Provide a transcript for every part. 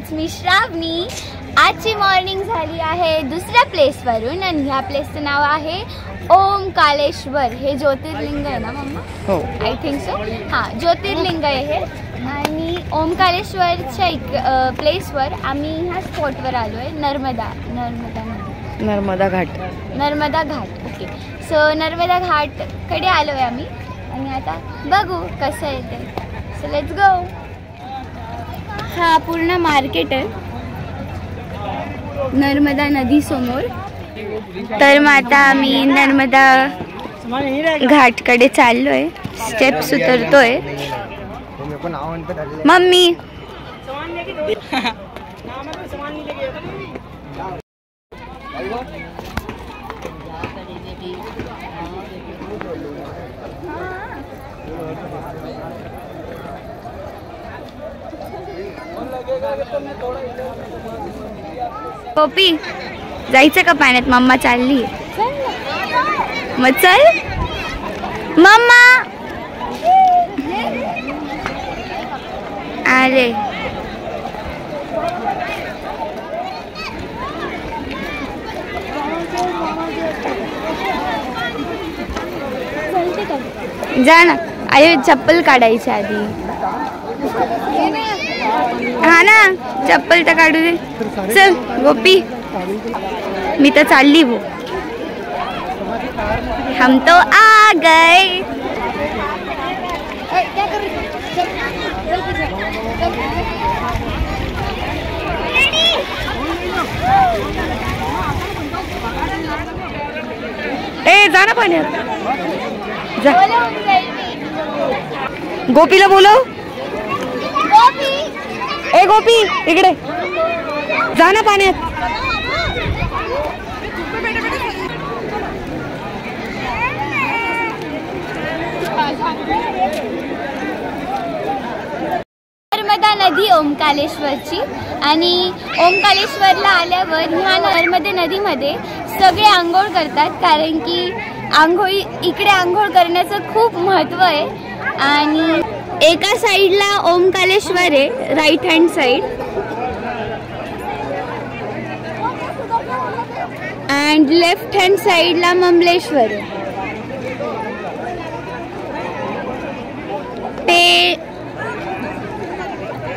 It's me श्रावणी। आजची morning झाली आहे दुसऱ्या प्लेसवरून आणि ह्या प्लेसचं नाव आहे ओमकालेश्वर। हे ज्योतिर्लिंग आहे ना मम्मा? हो, आय थिंक सो। हां, ज्योतिर्लिंग आहे हे। आणि ओमकालेश्वरच्या प्लेसवर आम्ही ह्या स्पॉटवर आलो आहे, नर्मदा घाट। ओके, सो नर्मदा घाटकडे आलो आहे आम्ही आणि आता बघू कसं आहे ते। So let's go. हा पूर्ण मार्केट आहे नर्मदा नदी समोर। तर मग आता आम्ही नर्मदा घाटकडे चाललोय, स्टेप्स उतरतोय। मम्मी पपी जायचं का पाण्यात? मम्मा चालली मग चल मम्मा। अरे जा ना, अरे चप्पल काढायची आधी। हा ना, चप्पल तर काढू दे। चल गोपी, मी तर चालली वो। हम तो आ गए। ए जा ना पाण्यात जा। गोपीला बोलव। ए गोपी इकडे जा ना पाण्यात। नर्मदा नदी ओमकालेश्वरची। आणि ओमकालेश्वरला आल्यावर ह्या नर्मदा नदीमध्ये सगळे आंघोळ करतात, कारण की इकडे आंघोळ करण्याचं खूप महत्त्व आहे। आणि एका साईडला ओमकालेश्वर आहे, right hand side, and left hand साईडला ममलेश्वर आहे। ते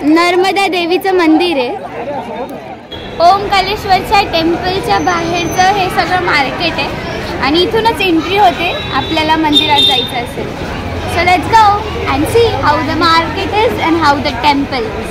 नर्मदा देवीचं मंदिर आहे। ओमकालेश्वरच्या टेम्पलच्या बाहेरचं हे सगळं मार्केट आहे आणि इथूनच एंट्री होते आपल्याला मंदिरात जायचं असेल। So let's go and see how the market is and how the temple is.